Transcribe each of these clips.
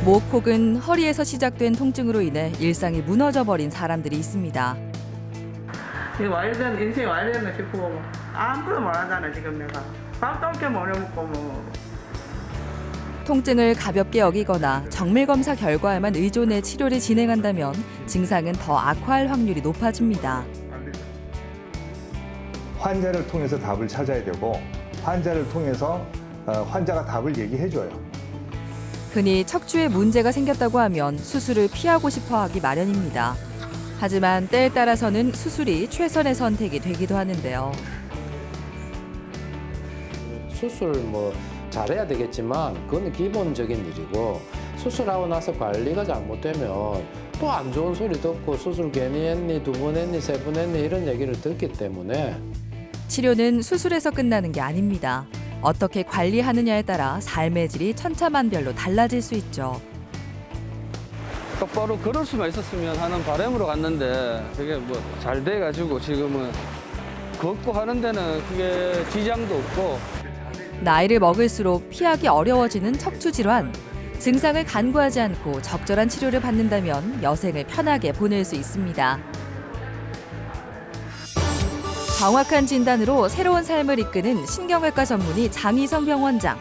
목 혹은 허리에서 시작된 통증으로 인해 일상이 무너져버린 사람들이 있습니다. 이거 와이든 인생이 와이든가 싶고 아무것도 못 하잖아 지금 내가 밥도 없게 못 해먹고 뭐. 통증을 가볍게 여기거나 정밀 검사 결과에만 의존해 치료를 진행한다면 증상은 더 악화할 확률이 높아집니다. 환자를 통해서 답을 찾아야 되고 환자를 통해서 환자가 답을 얘기해줘요. 흔히 척추에 문제가 생겼다고 하면 수술을 피하고 싶어 하기 마련입니다. 하지만 때에 따라서는 수술이 최선의 선택이 되기도 하는데요. 수술 뭐 잘해야 되겠지만 그건 기본적인 일이고 수술하고 나서 관리가 잘못되면 또 안 좋은 소리 듣고 수술 괜히 했니, 2번 했니, 3번 했니 이런 얘기를 듣기 때문에 치료는 수술에서 끝나는 게 아닙니다. 어떻게 관리하느냐에 따라 삶의 질이 천차만별로 달라질 수 있죠. 똑바로 걸을 수만 있었으면 하는 바람으로 갔는데 그게 뭐 잘 돼가지고 지금은 걷고 하는 데는 그게 지장도 없고. 나이를 먹을수록 피하기 어려워지는 척추 질환. 증상을 간과하지 않고 적절한 치료를 받는다면 여생을 편하게 보낼 수 있습니다. 정확한 진단으로 새로운 삶을 이끄는 신경외과 전문의 장희성 병원장.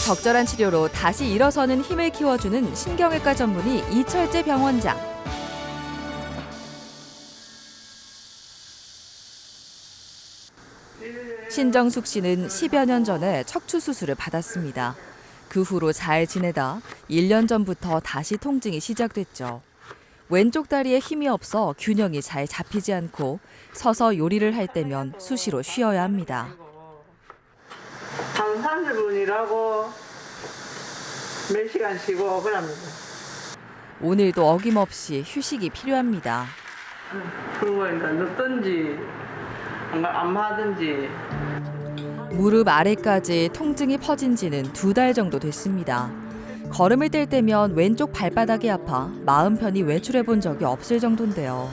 적절한 치료로 다시 일어서는 힘을 키워주는 신경외과 전문의 이철재 병원장. 신정숙 씨는 10여 년 전에 척추 수술을 받았습니다. 그 후로 잘 지내다 1년 전부터 다시 통증이 시작됐죠. 왼쪽 다리에 힘이 없어 균형이 잘 잡히지 않고 서서 요리를 할 때면 수시로 쉬어야 합니다. 한 30분 일하고 몇 시간 쉬고 그럽니다. 오늘도 어김없이 휴식이 필요합니다. 그리고 이제 눕든지 안 하든지. 무릎 아래까지 통증이 퍼진 지는 2달 정도 됐습니다. 걸음을 뗄 때면 왼쪽 발바닥이 아파 마음 편히 외출해 본 적이 없을 정도인데요.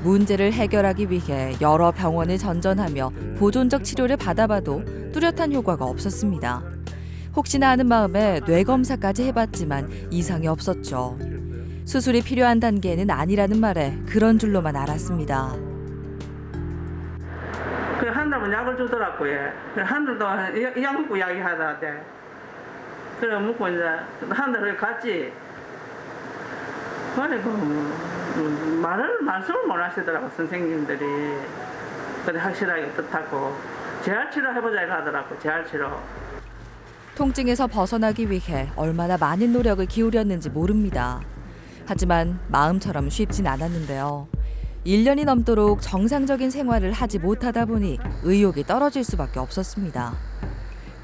문제를 해결하기 위해 여러 병원을 전전하며 보존적 치료를 받아봐도 뚜렷한 효과가 없었습니다. 혹시나 하는 마음에 뇌검사까지 해봤지만 이상이 없었죠. 수술이 필요한 단계는 아니라는 말에 그런 줄로만 알았습니다. 그 한 달은 약을 주더라고요. 한 달 동안 약 먹고 이야기하다 대. 그래 먹고 이제 한 달을 갔지. 그리고 말씀을 못 하시더라고 선생님들이. 그래 확실하게 뜻하고 재활 치료 해보자 하더라고 재활 치료. 통증에서 벗어나기 위해 얼마나 많은 노력을 기울였는지 모릅니다. 하지만 마음처럼 쉽진 않았는데요. 1년이 넘도록 정상적인 생활을 하지 못하다 보니 의욕이 떨어질 수밖에 없었습니다.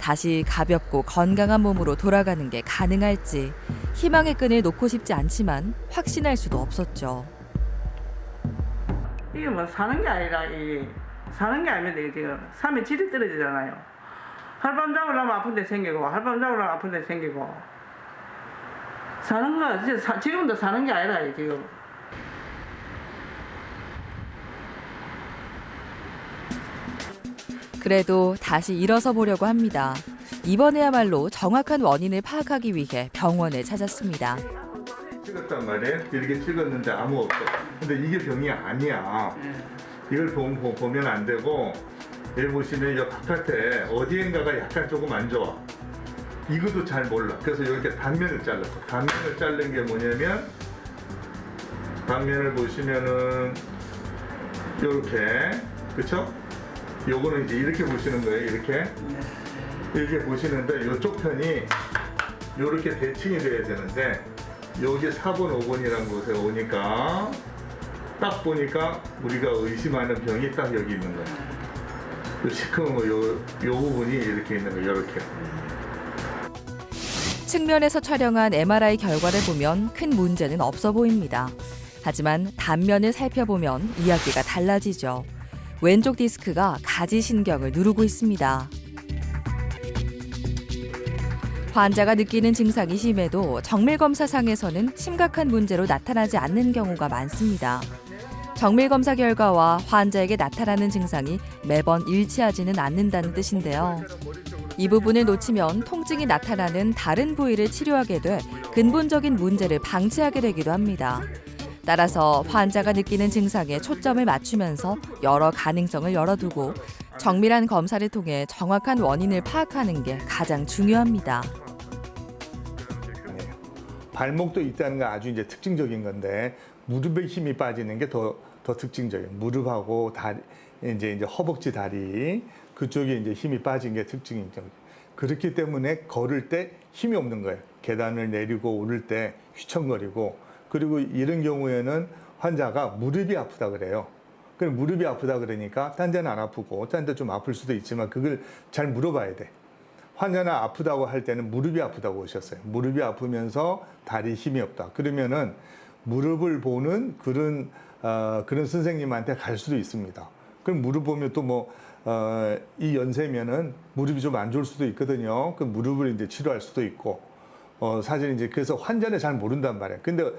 다시 가볍고 건강한 몸으로 돌아가는 게 가능할지 희망의 끈을 놓고 싶지 않지만 확신할 수도 없었죠. 이게 뭐 사는 게 아니라 사는 게 아닙니다. 지금 삶의 질이 떨어지잖아요. 하룻밤 자고 나면 아픈 데 생기고 하룻밤 자고 나면 아픈 데 생기고 사는 거 지금도 사는 게 아니라 지금. 그래도 다시 일어서 보려고 합니다. 이번에야말로 정확한 원인을 파악하기 위해 병원을 찾았습니다. 찍었단 말이에요. 이렇게 찍었는데 아무 없어. 근데 이게 병이 아니야. 이걸 보면 안 되고 여기 보시면 이 바깥에 어디엔가가 약간 조금 안 좋아. 이것도 잘 몰라. 그래서 이렇게 단면을 잘랐어. 단면을 자른 게 뭐냐면 단면을 보시면은 이렇게 그렇죠? 요거는 이제 이렇게 보시는 거예요. 이렇게 보시는데 이쪽 편이 이렇게 대칭이 돼야 되는데 여기 4번, 5번이라는 곳에 오니까 딱 보니까 우리가 의심하는 병이 딱 여기 있는 거예요. 요 시커먼 거 요 부분이 이렇게 있는 거예요. 이렇게. 측면에서 촬영한 MRI 결과를 보면 큰 문제는 없어 보입니다. 하지만 단면을 살펴보면 이야기가 달라지죠. 왼쪽 디스크가 가지신경을 누르고 있습니다. 환자가 느끼는 증상이 심해도 정밀검사상에서는 심각한 문제로 나타나지 않는 경우가 많습니다. 정밀검사 결과와 환자에게 나타나는 증상이 매번 일치하지는 않는다는 뜻인데요. 이 부분을 놓치면 통증이 나타나는 다른 부위를 치료하게 돼 근본적인 문제를 방치하게 되기도 합니다. 따라서 환자가 느끼는 증상에 초점을 맞추면서 여러 가능성을 열어두고 정밀한 검사를 통해 정확한 원인을 파악하는 게 가장 중요합니다. 발목도 있다는 건 아주 이제 특징적인 건데 무릎에 힘이 빠지는 게 더 특징적이에요. 무릎하고 다리, 이제 허벅지 다리 그쪽에 이제 힘이 빠진 게 특징이죠. 그렇기 때문에 걸을 때 힘이 없는 거예요. 계단을 내리고 오를 때 휘청거리고 그리고 이런 경우에는 환자가 무릎이 아프다 그래요. 그럼 무릎이 아프다 그러니까 딴 데는 안 아프고 딴 데 좀 아플 수도 있지만 그걸 잘 물어봐야 돼. 환자는 아프다고 할 때는 무릎이 아프다고 오셨어요. 무릎이 아프면서 다리 힘이 없다. 그러면은 무릎을 보는 그런 선생님한테 갈 수도 있습니다. 그럼 무릎 보면 또 이 연세면은 무릎이 좀 안 좋을 수도 있거든요. 그 무릎을 이제 치료할 수도 있고 사실 이제 그래서 환자는 잘 모른단 말이에요. 근데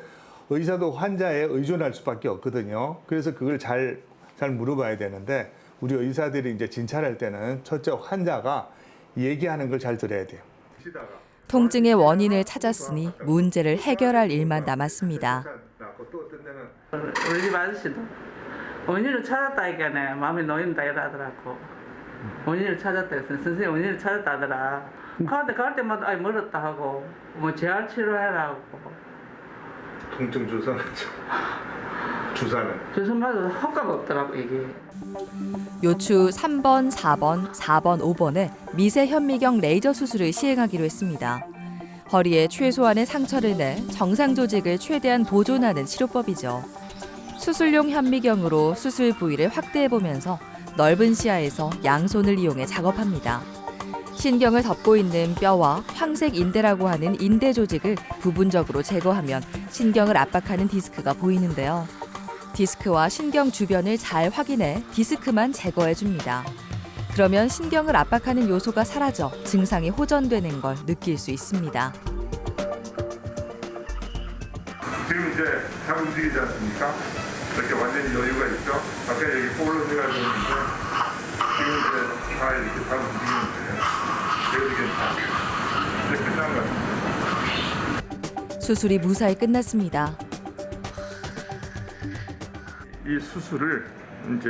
의사도 환자에 의존할 수밖에 없거든요. 그래서 그걸 잘 물어봐야 되는데 우리 의사들이 이제 진찰할 때는 첫째 환자가 얘기하는 걸 잘 들어야 돼요. 통증의 원인을 찾았으니 문제를 해결할 일만 남았습니다. 우리 집 아저씨도 원인을 찾았다니까네 마음이 놓인다 이러더라고. 원인을 찾았다 했어. 선생님 원인을 찾았다 하더라. 갈 때마다 아이 멀었다 하고 뭐 재활 치료해라 하고. 통증 주사는 주사 맞아도 효과가 없더라고 이게. 요추 3번, 4번, 5번에 미세 현미경 레이저 수술을 시행하기로 했습니다. 허리에 최소한의 상처를 내 정상 조직을 최대한 보존하는 치료법이죠. 수술용 현미경으로 수술 부위를 확대해보면서 넓은 시야에서 양손을 이용해 작업합니다. 신경을 덮고 있는 뼈와 황색 인대라고 하는 인대 조직을 부분적으로 제거하면 신경을 압박하는 디스크가 보이는데요. 디스크와 신경 주변을 잘 확인해 디스크만 제거해줍니다. 그러면 신경을 압박하는 요소가 사라져 증상이 호전되는 걸 느낄 수 있습니다. 지금 이제 잘 움직이지 않습니까? 이렇게 완전히 여유가 있죠? 아까 여기 볼러지가 있는데 지금 이제 다 이렇게 잘 움직이는데 그래도 괜찮아요. 이제 끝난 것 같습니다. 수술이 무사히 끝났습니다. 이 수술을 이제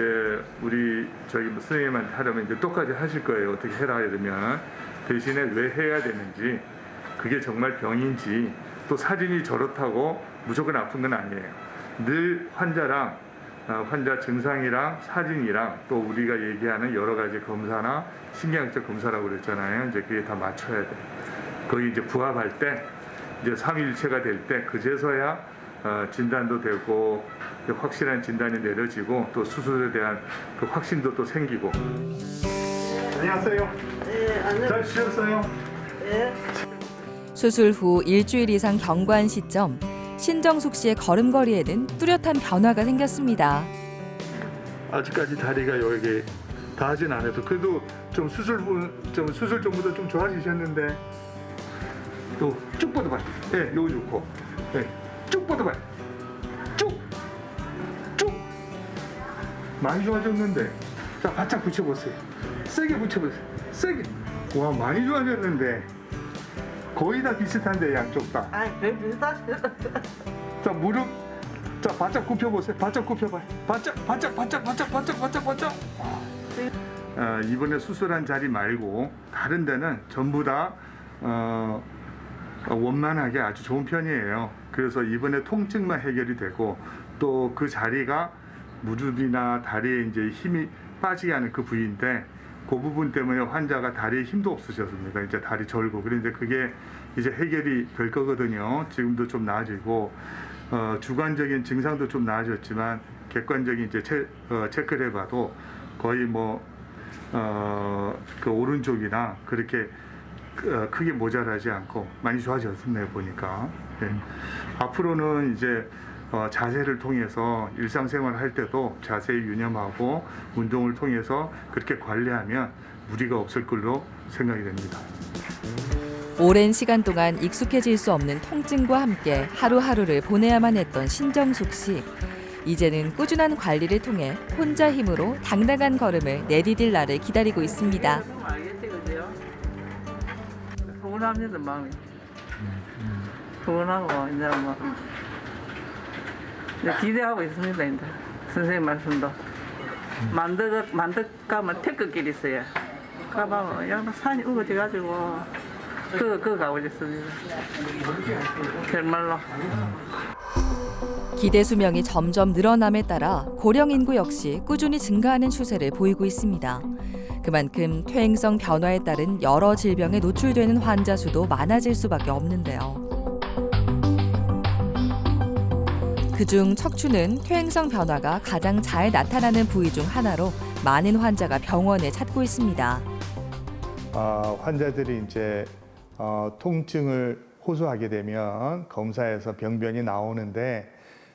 우리 선생님한테 하려면 이제 똑같이 하실 거예요. 어떻게 해라 이러면 대신에 왜 해야 되는지 그게 정말 병인지 또 사진이 저렇다고 무조건 아픈 건 아니에요. 늘 환자랑 환자 증상이랑 사진이랑 또 우리가 얘기하는 여러 가지 검사나 신경학적 검사라고 그랬잖아요. 이제 그게 다 맞춰야 돼. 거기 이제 부합할 때 이제 삼위일체가 될 때 그제서야 진단도 되고 확실한 진단이 내려지고 또 수술에 대한 그 확신도 또 생기고. 안녕하세요. 네, 안녕. 잘 쉬었어요? 네. 수술 후 일주일 이상 경과한 시점, 신정숙 씨의 걸음걸이에는 뚜렷한 변화가 생겼습니다. 아직까지 다리가 여기 다 하진 않아도 그래도 좀 수술 전보다 좀 좋아지셨는데 또 쭉 뻗어봐요. 네, 여기 좋고. 네, 쭉 뻗어봐요. 쭉 많이 좋아졌는데 자 바짝 붙여보세요. 세게 붙여보세요. 세게. 와 많이 좋아졌는데 거의 다 비슷한데 양쪽 다. 아이 별 비슷하지. 자 무릎 자 바짝 굽혀보세요. 바짝 굽혀봐요. 바짝. 이번에 수술한 자리 말고 다른 데는 전부 다 원만하게 아주 좋은 편이에요. 그래서 이번에 통증만 해결이 되고 또 그 자리가 무릎이나 다리에 이제 힘이 빠지게 하는 그 부위인데 그 부분 때문에 환자가 다리에 힘도 없으셨습니다. 이제 다리 절고 그런데 그게 이제 해결이 될 거거든요. 지금도 좀 나아지고 주관적인 증상도 좀 나아졌지만 객관적인 이제 체크를 해봐도 거의 그 오른쪽이나 그렇게 크게 모자라지 않고 많이 좋아졌네요 보니까. 네. 앞으로는 이제 자세를 통해서 일상생활 할 때도 자세 유념하고 운동을 통해서 그렇게 관리하면 무리가 없을 걸로 생각이 됩니다. 오랜 시간 동안 익숙해질 수 없는 통증과 함께 하루하루를 보내야만 했던 신정숙 씨. 이제는 꾸준한 관리를 통해 혼자 힘으로 당당한 걸음을 내디딜 날을 기다리고 있습니다. 알겠지 그죠? 후원합니다 마음이. 후원하고 이제 뭐 이제 기대하고 있습니다 이제 선생님 말씀도. 만덕가면 태극길 있어요. 가봐면 양 산이 우거져가지고 그거 가고 있습니다. 정말로. 기대 수명이 점점 늘어남에 따라 고령 인구 역시 꾸준히 증가하는 추세를 보이고 있습니다. 그만큼 퇴행성 변화에 따른 여러 질병에 노출되는 환자 수도 많아질 수밖에 없는데요. 그중 척추는 퇴행성 변화가 가장 잘 나타나는 부위 중 하나로 많은 환자가 병원에 찾고 있습니다. 환자들이 이제 통증을 호소하게 되면 검사에서 병변이 나오는데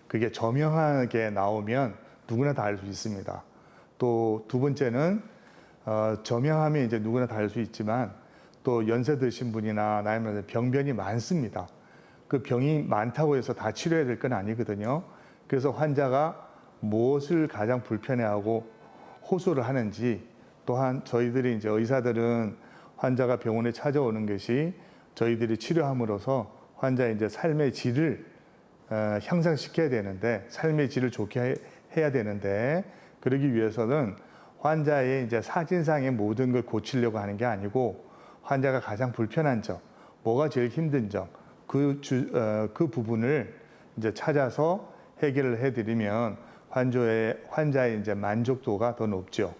그게 저명하게 나오면 누구나 다 알 수 있습니다. 또 두 번째는 저명하면 이제 누구나 다 알 수 있지만 또 연세 드신 분이나 나이면 병변이 많습니다. 그 병이 많다고 해서 다 치료해야 될 건 아니거든요. 그래서 환자가 무엇을 가장 불편해하고 호소를 하는지, 또한 저희들이 이제 의사들은 환자가 병원에 찾아오는 것이 저희들이 치료함으로써 환자의 이제 삶의 질을 향상시켜야 되는데, 삶의 질을 좋게 해야 되는데, 그러기 위해서는 환자의 이제 사진상의 모든 걸 고치려고 하는 게 아니고 환자가 가장 불편한 점, 뭐가 제일 힘든 점, 그 부분을 이제 찾아서 해결을 해드리면 환자의 이제 만족도가 더 높죠.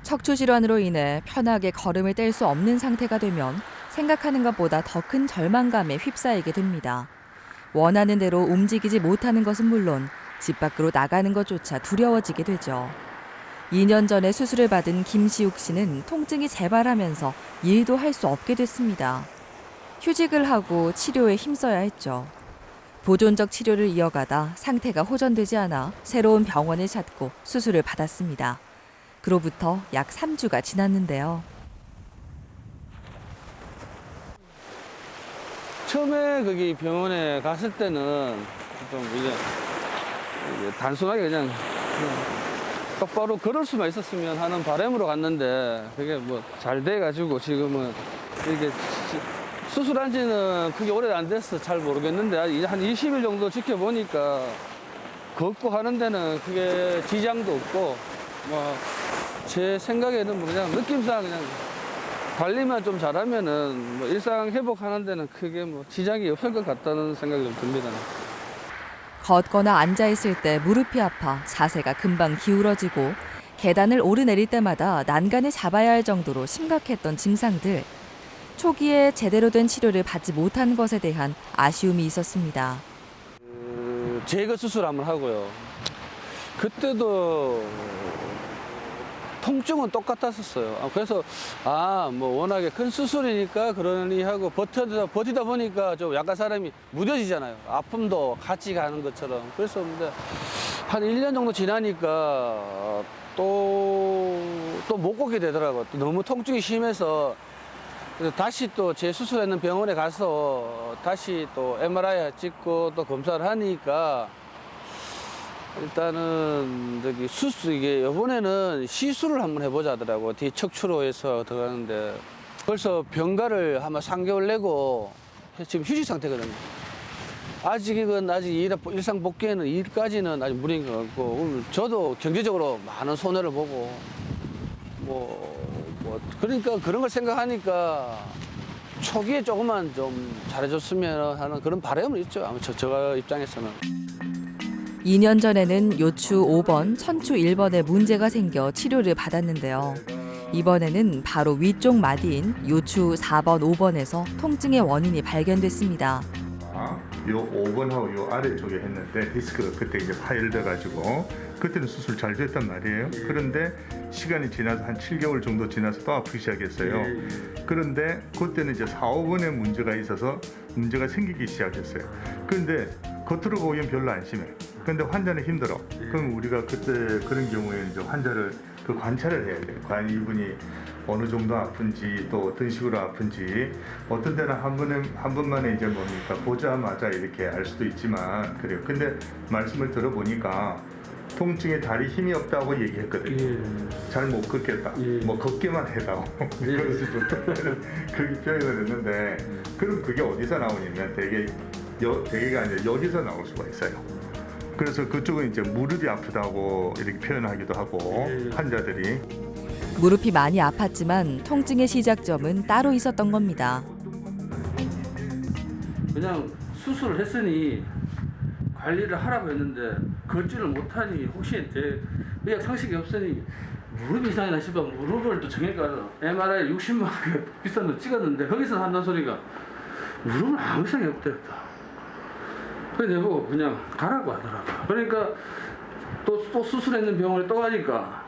척추 질환으로 인해 편하게 걸음을 뗄 수 없는 상태가 되면 생각하는 것보다 더 큰 절망감에 휩싸이게 됩니다. 원하는 대로 움직이지 못하는 것은 물론 집 밖으로 나가는 것조차 두려워지게 되죠. 2년 전에 수술을 받은 김시욱 씨는 통증이 재발하면서 일도 할 수 없게 됐습니다. 휴직을 하고 치료에 힘써야 했죠. 보존적 치료를 이어가다 상태가 호전되지 않아 새로운 병원을 찾고 수술을 받았습니다. 그로부터 약 3주가 지났는데요. 처음에 거기 병원에 갔을 때는 좀 이제 단순하게 그냥 똑바로 걸을 수만 있었으면 하는 바람으로 갔는데 그게 뭐 잘 돼가지고 지금은 이게 수술한 지는 그게 오래 안 돼서 잘 모르겠는데 이제 한 20일 정도 지켜보니까 걷고 하는 데는 그게 지장도 없고 뭐 제 생각에는 뭐 그냥 느낌상 그냥 관리만 좀 잘하면은 뭐 일상 회복하는 데는 크게 뭐 지장이 없을 것 같다는 생각이 좀 듭니다. 걷거나 앉아있을 때 무릎이 아파 자세가 금방 기울어지고 계단을 오르내릴 때마다 난간을 잡아야 할 정도로 심각했던 증상들. 초기에 제대로 된 치료를 받지 못한 것에 대한 아쉬움이 있었습니다. 제거 수술 한번 하고요. 그때도 통증은 똑같았었어요. 그래서 뭐 워낙에 큰 수술이니까 그러니 하고 버티다 보니까 좀 약간 사람이 무뎌지잖아요. 아픔도 같이 가는 것처럼. 그래서 근데 한 1년 정도 지나니까 또 못 걷게 되더라고요. 또 너무 통증이 심해서 그래서 다시 또 재수술했는 병원에 가서 다시 또 MRI 찍고 또 검사를 하니까 일단은 이게 이번에는 시술을 한번 해보자 하더라고. 뒤척추로 해서 들어가는데 벌써 병가를 아마 3개월 내고 지금 휴직 상태거든요. 아직 일상 복귀에는 일까지는 아직 무리인 것 같고 저도 경제적으로 많은 손해를 보고 그러니까 그런 걸 생각하니까 초기에 조금만 좀 잘해줬으면 하는 그런 바람은 있죠. 아마 저 입장에서는. 2년 전에는 요추 5번, 천추 1번에 문제가 생겨 치료를 받았는데요. 이번에는 바로 위쪽 마디인 요추 4번, 5번에서 통증의 원인이 발견됐습니다. 요 5번하고 요 아래쪽에 했는데 디스크가 그때 이제 파열돼가지고 그때는 수술 잘 됐단 말이에요. 그런데 시간이 지나서 한 7개월 정도 지나서 또 아프기 시작했어요. 그런데 그때는 이제 4, 5번에 문제가 있어서 문제가 생기기 시작했어요. 그런데 겉으로 보기엔 별로 안 심해. 근데 환자는 힘들어. 그럼 우리가 그때 그런 경우에 이제 환자를 관찰을 해야 돼요. 과연 이분이 어느 정도 아픈지 또 어떤 식으로 아픈지 어떤 때는 한 번만에 이제 뭡니까 보자마자 이렇게 알 수도 있지만 그래요. 근데 말씀을 들어보니까 통증에 다리 힘이 없다고 얘기했거든요. 잘 못 걷겠다. 뭐 걷기만 해다오. 그런 수준으로 그렇게 표현을 했는데 그럼 그게 어디서 나오냐면 대개가 아니라 여기서 나올 수가 있어요. 그래서 그쪽은 이제 무릎이 아프다고 이렇게 표현하기도 하고 환자들이 무릎이 많이 아팠지만 통증의 시작점은 따로 있었던 겁니다. 그냥 수술을 했으니 관리를 하라고 했는데 걷지를 못하니 혹시 제 의학 상식이 없으니 무릎 이상이나 싶어 무릎을 또 정형외과 MRI 60만 원 비싼 거 찍었는데 거기서 한다는 소리가 무릎은 아무 이상이 없대. 그래서 내보고 그냥 가라고 하더라고. 그러니까 또 수술했는 병원에 또 가니까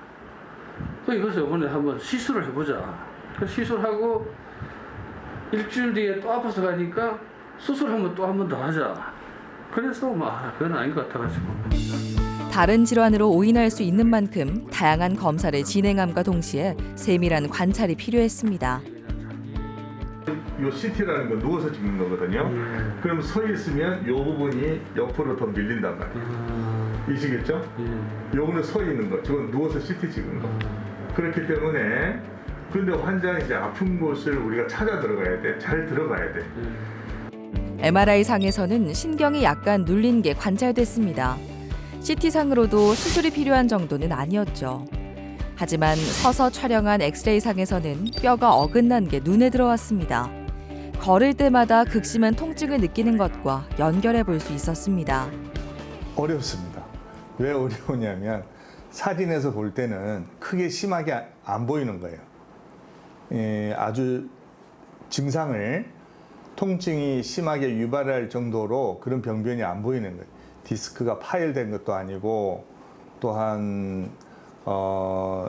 또 이것을 이번에 한번 시술을 해보자. 그래서 시술하고 일주일 뒤에 또 아파서 가니까 수술하면 또 한 번 더 하자. 그래서 그건 아닌 것 같아가지고. 다른 질환으로 오인할 수 있는 만큼 다양한 검사를 진행함과 동시에 세밀한 관찰이 필요했습니다. 요 CT라는 건 누워서 찍는 거거든요. 그럼 서 있으면 요 부분이 옆으로 더 밀린단 말이에요. 이시겠죠? 요거는 서 있는 거, 저건 누워서 CT 찍은 거. 그렇기 때문에 근데 환자 이제 아픈 곳을 우리가 찾아 들어가야 돼. 잘 들어가야 돼. MRI 상에서는 신경이 약간 눌린 게 관찰됐습니다. CT상으로도 수술이 필요한 정도는 아니었죠. 하지만 서서 촬영한 엑스레이 상에서는 뼈가 어긋난 게 눈에 들어왔습니다. 걸을 때마다 극심한 통증을 느끼는 것과 연결해 볼 수 있었습니다. 어렵습니다. 왜 어려우냐면 사진에서 볼 때는 크게 심하게 안 보이는 거예요. 아주 증상을 통증이 심하게 유발할 정도로 그런 병변이 안 보이는 거예요. 디스크가 파열된 것도 아니고 또한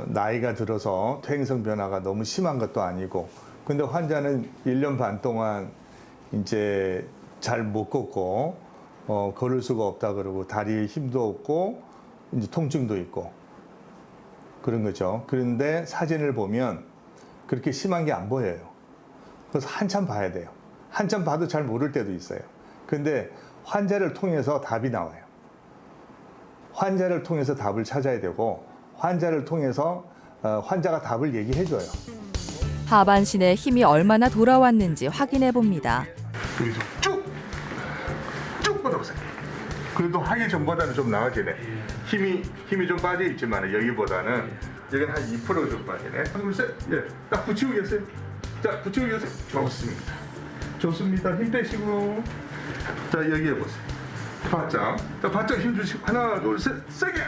나이가 들어서 퇴행성 변화가 너무 심한 것도 아니고 근데 환자는 1년 반 동안 이제 잘 못 걷고 걸을 수가 없다 그러고 다리에 힘도 없고 이제 통증도 있고 그런 거죠. 그런데 사진을 보면 그렇게 심한 게 안 보여요. 그래서 한참 봐야 돼요. 한참 봐도 잘 모를 때도 있어요. 근데 환자를 통해서 답이 나와요. 환자를 통해서 답을 찾아야 되고 환자를 통해서 환자가 답을 얘기해 줘요. 하반신에 힘이 얼마나 돌아왔는지 확인해 봅니다. 여기서 쭉 뻗어보세요. 그래도 하기 전보다는 좀 나아지네. 힘이 좀 빠져 있지만 여기보다는 여기는 한 2% 좀 빠지네. 하나, 셋, 예, 딱 붙이고 계세요. 자, 붙이고 계세요. 좋습니다. 힘 빼시고. 자, 여기 해보세요. 바짝. 자, 바짝 힘 주시고. 하나, 둘, 셋, 세게.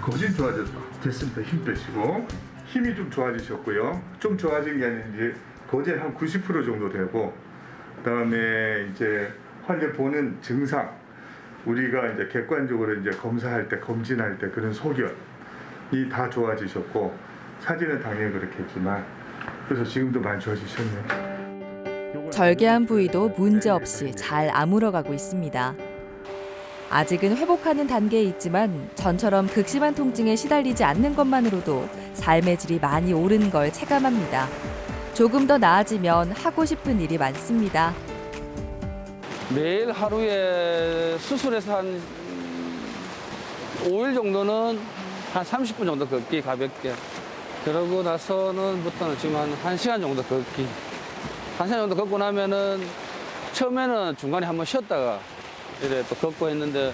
거진 좋아졌다. 됐습니다. 힘 빼시고. 힘이 좀 좋아지셨고요. 좀 좋아진 게 아니라 이제 거진 한 90% 정도 되고, 그다음에 이제 환자 보는 증상, 우리가 이제 객관적으로 이제 검사할 때, 검진할 때 그런 소견이 다 좋아지셨고, 사진은 당연히 그렇겠지만, 그래서 지금도 많이 좋아지셨네요. 절개한 부위도 문제없이 잘 아물어가고 있습니다. 아직은 회복하는 단계에 있지만 전처럼 극심한 통증에 시달리지 않는 것만으로도 삶의 질이 많이 오른 걸 체감합니다. 조금 더 나아지면 하고 싶은 일이 많습니다. 매일 하루에 수술해서 한 5일 정도는 한 30분 정도 걷기 가볍게. 그러고 나서는부터는 지금 한 1시간 정도 걷기. 1시간 정도 걷고 나면은 처음에는 중간에 한번 쉬었다가 이래 또 걷고 했는데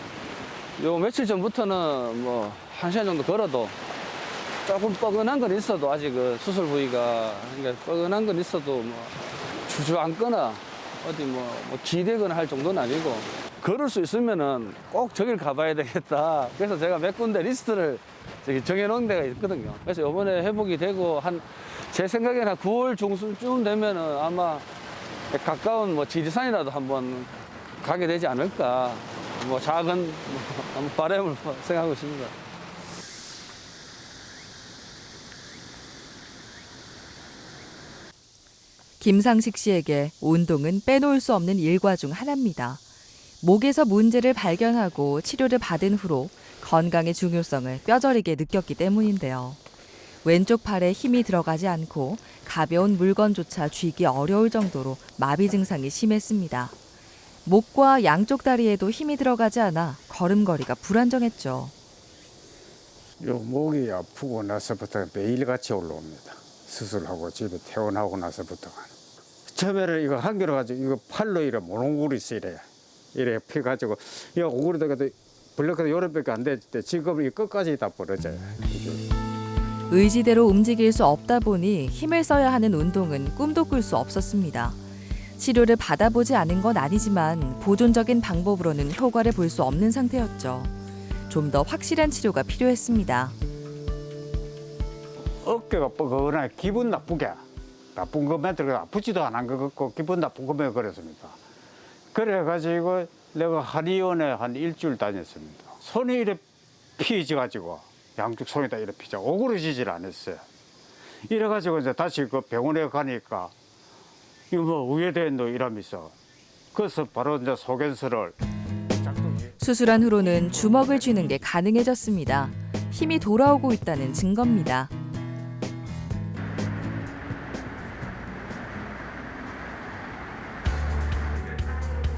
요 며칠 전부터는 뭐 1시간 정도 걸어도 조금 뻐근한 건 있어도 아직 그 수술 부위가 그러니까 뻐근한 건 있어도 뭐 주저앉거나 어디 뭐 기대거나 할 정도는 아니고 걸을 수 있으면은 꼭 저길 가봐야 되겠다. 그래서 제가 몇 군데 리스트를 정해놓은 데가 있거든요. 그래서 이번에 회복이 되고 제 생각에는 한 9월 중순쯤 되면은 아마 가까운 뭐 지리산이라도 한번 가게 되지 않을까. 뭐 작은 바람을 생각하고 있습니다. 김상식 씨에게 운동은 빼놓을 수 없는 일과 중 하나입니다. 목에서 문제를 발견하고 치료를 받은 후로 건강의 중요성을 뼈저리게 느꼈기 때문인데요. 왼쪽 팔에 힘이 들어가지 않고 가벼운 물건조차 쥐기 어려울 정도로 마비 증상이 심했습니다. 목과 양쪽 다리에도 힘이 들어가지 않아 걸음걸이가 불안정했죠. 요 목이 아프고 나서부터 매일같이 올라옵니다. 수술하고 집에 퇴원하고 나서부터. 처음에는 이거 한겨로 가지고 이거 팔로 이래 모농구리 있어 이래 펴가지고 이 오구리다가 블랙도 요런밖에 안 됐을 때 지금 이 끝까지 다 부러져요. 의지대로 움직일 수 없다 보니 힘을 써야 하는 운동은 꿈도 꿀 수 없었습니다. 치료를 받아보지 않은 건 아니지만 보존적인 방법으로는 효과를 볼 수 없는 상태였죠. 좀 더 확실한 치료가 필요했습니다. 어깨가 뻐근하게 기분 나쁘게 나쁜 것만 들어 아프지도 않은 것 같고 기분 나쁜 것만 그랬습니다. 그래가지고 내가 한의원에 한 일주일 다녔습니다. 손이 이렇게 피지가지고 양쪽 손이 다 이렇게 피자 오그러지질 않았어요. 이래가지고 이제 다시 그 병원에 가니까 이거 뭐 우회된노 이러면서 그래서 바로 이제 소견서를 수술한 후로는 주먹을 쥐는 게 가능해졌습니다. 힘이 돌아오고 있다는 증거입니다.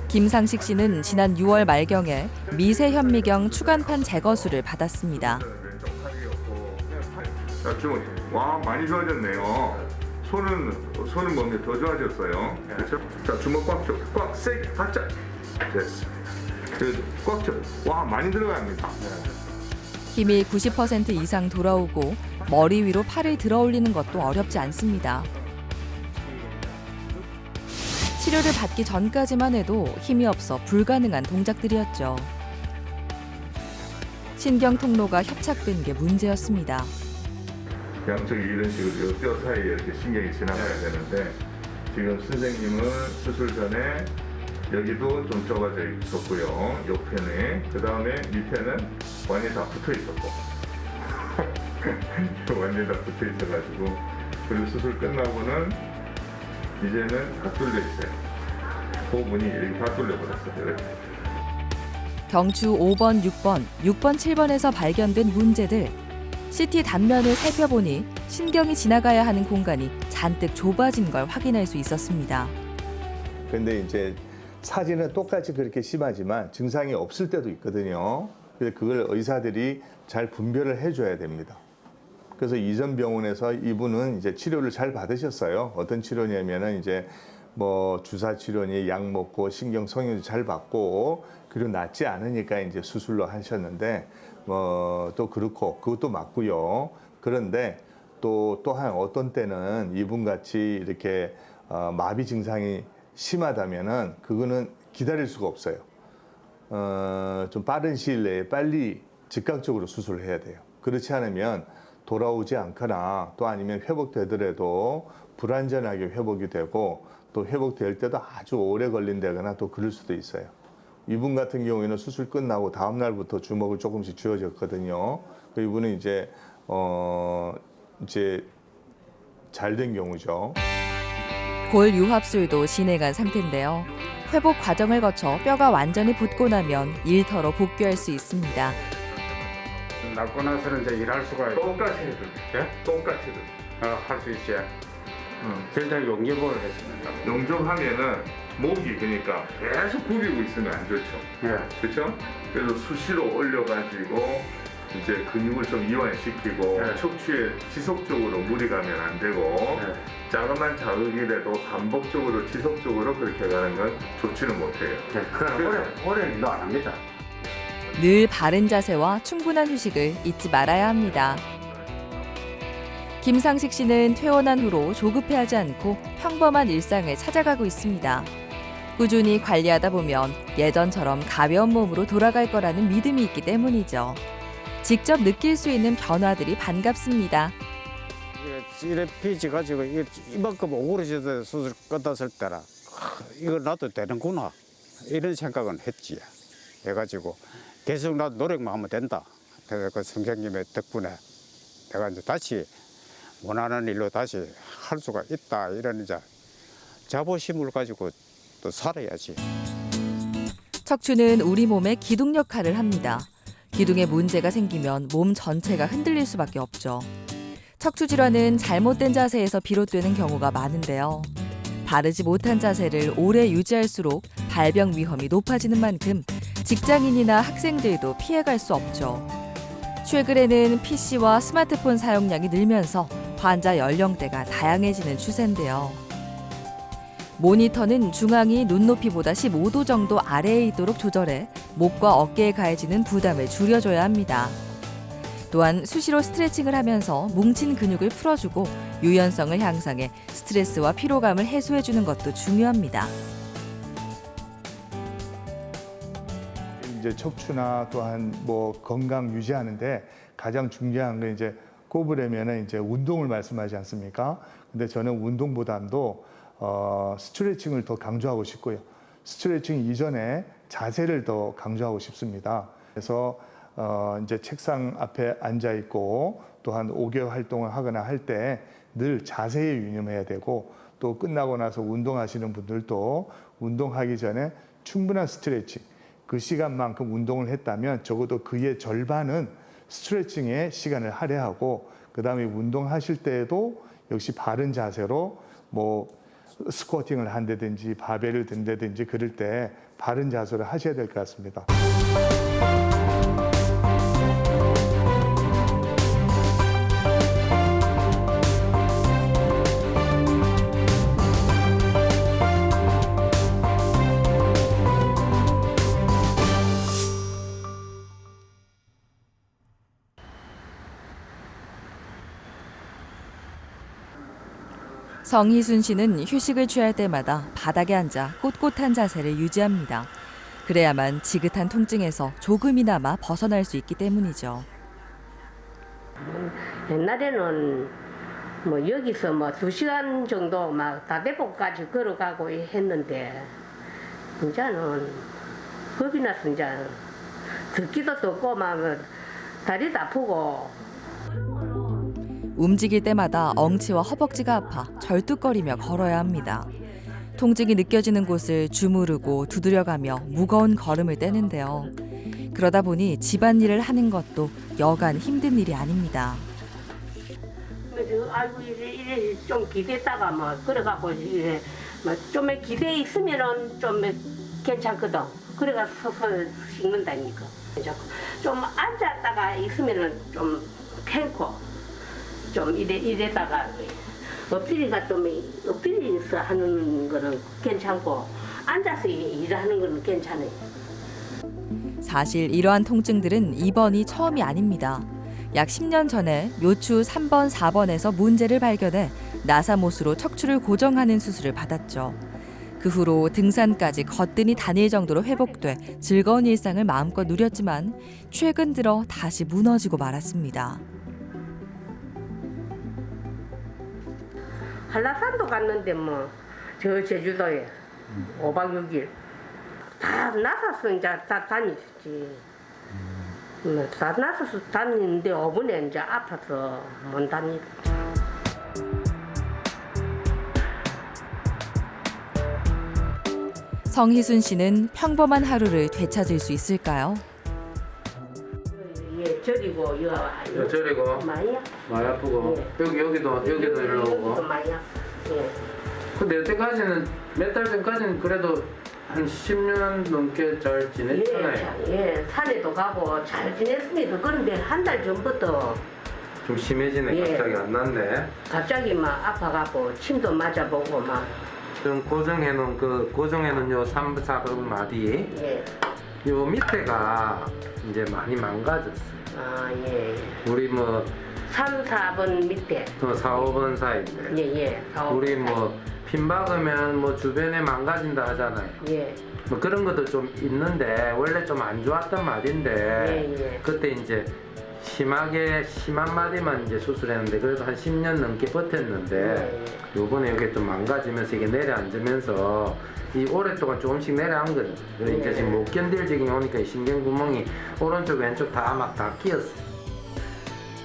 김상식 씨는 지난 6월 말경에 미세현미경 추간판 제거술을 받았습니다. 자, 주먹. 와, 많이 좋아졌네요. 손은 몸이 더 좋아졌어요. 그렇죠? 자, 주먹 꽉 줘. 꽉 세게 바짝. 됐습니다. 꽉 줘. 와, 많이 들어갑니다. 힘이 90% 이상 돌아오고 머리 위로 팔을 들어 올리는 것도 어렵지 않습니다. 치료를 받기 전까지만 해도 힘이 없어 불가능한 동작들이었죠. 신경 통로가 협착된 게 문제였습니다. 양쪽이 이런 식으로 이 뼈 사이에 이렇게 신경이 지나가야 되는데 지금 선생님은 수술 전에 여기도 좀 좁아져 있었고요. 옆에는 그 다음에 밑에는 완전히 다 붙어 있었고 완전히 다 붙어 있어가지고 그리고 수술 끝나고는 이제는 다 뚫려 있어요. 호문이 이렇게 다 뚫려 버렸어요. 이렇게. 경추 5번, 6번, 6번, 7번에서 발견된 문제들. CT 단면을 살펴보니 신경이 지나가야 하는 공간이 잔뜩 좁아진 걸 확인할 수 있었습니다. 근데 이제 사진은 똑같이 그렇게 심하지만 증상이 없을 때도 있거든요. 그래서 그걸 의사들이 잘 분별을 해줘야 됩니다. 그래서 이전 병원에서 이분은 이제 치료를 잘 받으셨어요. 어떤 치료냐면은 이제 뭐 주사 치료니 약 먹고 신경 성형도 잘 받고 그리고 낫지 않으니까 이제 수술로 하셨는데 또 그렇고 그것도 맞고요. 그런데 또한 어떤 때는 이분 같이 이렇게 마비 증상이 심하다면은 그거는 기다릴 수가 없어요. 좀 빠른 시일 내에 빨리 즉각적으로 수술을 해야 돼요. 그렇지 않으면 돌아오지 않거나 또 아니면 회복되더라도 불완전하게 회복이 되고 또 회복될 때도 아주 오래 걸린다거나 또 그럴 수도 있어요. 이분 같은 경우에는 수술 끝나고 다음 날부터 주먹을 조금씩 쥐어졌거든요. 이분은 이제 잘 된 경우죠. 골 유합술도 진행한 상태인데요. 회복 과정을 거쳐 뼈가 완전히 붙고 나면 일터로 복귀할 수 있습니다. 낫고 나서는 이제 일할 수가 있고 똑같이 해도 돼. 똑같이 해도 돼. 할 수 있어요. 일단 용접을 했습니다. 용접하면은 목이 그러니까 계속 굽이고 있으면 안 좋죠. 예. 그렇죠? 그래서 수시로 올려가지고 이제 근육을 좀 이완시키고 네. 척추에 지속적으로 무리 가면 안 되고 자그마한 자극이라도 반복적으로 지속적으로 그렇게 가는 건 좋지는 못해요. 오래 일도 안 합니다. 늘 바른 자세와 충분한 휴식을 잊지 말아야 합니다. 김상식 씨는 퇴원한 후로 조급해하지 않고 평범한 일상을 찾아가고 있습니다. 꾸준히 관리하다 보면 예전처럼 가벼운 몸으로 돌아갈 거라는 믿음이 있기 때문이죠. 직접 느낄 수 있는 변화들이 반갑습니다. 이래 피지가지고 이만큼 오그러져서 수술 끝났을 때라 이거 나도 되는구나 이런 생각은 했지. 해가지고 계속 나도 노력만 하면 된다. 그래서 그 선생님의 덕분에 내가 이제 다시 원하는 일로 다시 할 수가 있다. 이런 이제 자부심을 가지고 또 살아야지. 척추는 우리 몸의 기둥 역할을 합니다. 기둥에 문제가 생기면 몸 전체가 흔들릴 수밖에 없죠. 척추 질환은 잘못된 자세에서 비롯되는 경우가 많은데요. 바르지 못한 자세를 오래 유지할수록 발병 위험이 높아지는 만큼 직장인이나 학생들도 피해갈 수 없죠. 최근에는 PC와 스마트폰 사용량이 늘면서 환자 연령대가 다양해지는 추세인데요. 모니터는 중앙이 눈높이보다 15도 정도 아래에 있도록 조절해 목과 어깨에 가해지는 부담을 줄여줘야 합니다. 또한 수시로 스트레칭을 하면서 뭉친 근육을 풀어주고 유연성을 향상해 스트레스와 피로감을 해소해주는 것도 중요합니다. 이제 척추나 또한 뭐 건강 유지하는데 가장 중요한 건 이제 꼽으려면은 이제 운동을 말씀하지 않습니까? 근데 저는 운동보다도 스트레칭을 더 강조하고 싶고요. 스트레칭 이전에 자세를 더 강조하고 싶습니다. 그래서 이제 책상 앞에 앉아 있고 또한 5개월 활동을 하거나 할 때 늘 자세에 유념해야 되고 또 끝나고 나서 운동하시는 분들도 운동하기 전에 충분한 스트레칭, 그 시간만큼 운동을 했다면 적어도 그의 절반은 스트레칭에 시간을 할애하고 그다음에 운동하실 때에도 역시 바른 자세로 뭐 스쿼팅을 한다든지 바벨을 든다든지 그럴 때 바른 자세로 하셔야 될 것 같습니다. 성희순 씨는 휴식을 취할 때마다 바닥에 앉아 꼿꼿한 자세를 유지합니다. 그래야만 지긋한 통증에서 조금이나마 벗어날 수 있기 때문이죠. 옛날에는 뭐 여기서 뭐 2시간 정도 막 다대포까지 걸어가고 했는데 이제는 겁이 나서 이제 듣기도 덥고 막 다리도 아프고 움직일 때마다 엉치와 허벅지가 아파 절뚝거리며 걸어야 합니다. 통증이 느껴지는 곳을 주무르고 두드려가며 무거운 걸음을 떼는데요. 그러다 보니 집안일을 하는 것도 여간 힘든 일이 아닙니다. 아이고 이래 좀 기댔다가 뭐 걸어가고 이래 좀 기대 있으면은 좀 괜찮거든. 그래가 서서 씻는다니까. 좀 앉았다가 있으면은 좀 괜고. 좀 이래다가 엎드리가 좀 엎드려서 하는 거는 괜찮고 앉아서 일하는 거는 괜찮아요. 사실 이러한 통증들은 이번이 처음이 아닙니다. 약 10년 전에 요추 3번, 4번에서 문제를 발견해 나사못으로 척추를 고정하는 수술을 받았죠. 그 후로 등산까지 거뜬히 다닐 정도로 회복돼 즐거운 일상을 마음껏 누렸지만 최근 들어 다시 무너지고 말았습니다. 한라산도 갔는데 뭐 저 제주도에 5박 6일 다 나서서 이제 다 다니지. 다 나서서 다니는데 5분에 이제 아파서 못 다니. 성희순 씨는 평범한 하루를 되찾을 수 있을까요? 예, 저리고 여 저리고 많이 많이 아프고 여기도 일로 오고. 많이 예. 근데 여태까지는 몇 달 전까지는 그래도 한 10년 넘게 잘 지냈잖아요. 예, 산에도 가고 잘 지냈습니다. 그런데 한 달 전부터 좀 심해지네. 예. 갑자기 안 났네. 갑자기 막 아파가고 침도 맞아보고 막 지금 고정해놓은 요 3, 4번 마디 예. 요 밑에가 이제 많이 망가졌어요. 아, 예. 우리 뭐 3, 4번 밑에 4, 5번 사이인데 예. 우리 뭐 핀 박으면 뭐 주변에 망가진다 하잖아요. 예. 뭐 그런 것도 좀 있는데 원래 좀 안 좋았던 말인데 예. 그때 이제 심한 마디만 이제 수술했는데 그래도 한 10년 넘게 버텼는데 요번에 이게 좀 망가지면서 이게 내려앉으면서 이 오랫동안 조금씩 내려앉거든. 그래서 이제 지금 못 견딜 지경이 오니까 이 신경구멍이 오른쪽 왼쪽 다 끼었어.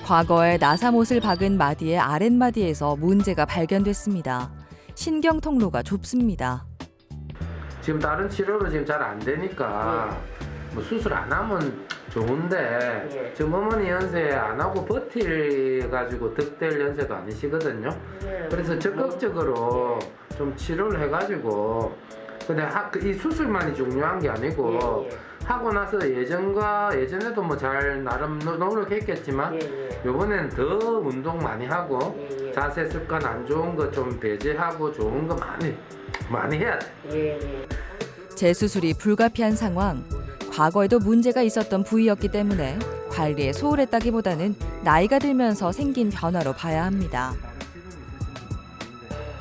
과거에 나사못을 박은 마디의 아랫마디에서 문제가 발견됐습니다. 신경 통로가 좁습니다. 지금 다른 치료로 지금 잘 안 되니까 뭐 수술 안 하면 좋은데 지금 어머니 연세 안 하고 버틸 득될 연세도 아니시거든요. 그래서 적극적으로 좀 치료를 해가지고 근데 이 수술만이 중요한 게 아니고 예, 예. 하고 나서 예전에도 뭐 잘 나름 노력했겠지만 요번에는 더 운동 많이 하고 예, 예. 자세 습관 안 좋은 거 좀 배제하고 좋은 거 많이 해야 돼. 예. 재수술이 불가피한 상황. 과거에도 문제가 있었던 부위였기 때문에 관리에 소홀했다기보다는 나이가 들면서 생긴 변화로 봐야 합니다.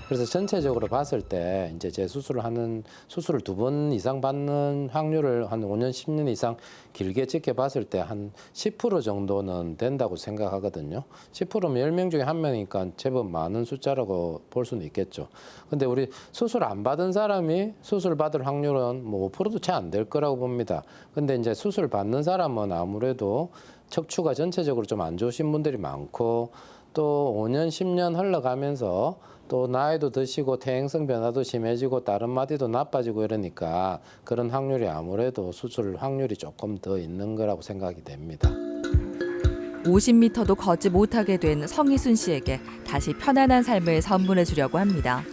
그래서 전체적으로 봤을 때 이제 재수술을 하는 수술을 2번 이상 받는 확률을 한 5년, 10년 이상 길게 지켜봤을 때 한 10% 정도는 된다고 생각하거든요. 10%면 10명 중에 1명이니까 제법 많은 숫자라고 볼 수는 있겠죠. 근데 우리 수술 안 받은 사람이 수술 받을 확률은 뭐 5%도 채 안 될 거라고 봅니다. 근데 이제 수술 받는 사람은 아무래도 척추가 전체적으로 좀 안 좋으신 분들이 많고 또 5년, 10년 흘러가면서 또 나이도 드시고 퇴행성 변화도 심해지고 다른 마디도 나빠지고 이러니까 그런 확률이 아무래도 수술 확률이 조금 더 있는 거라고 생각이 됩니다. 50m도 걷지 못하게 된 성희순 씨에게 다시 편안한 삶을 선물해 주려고 합니다.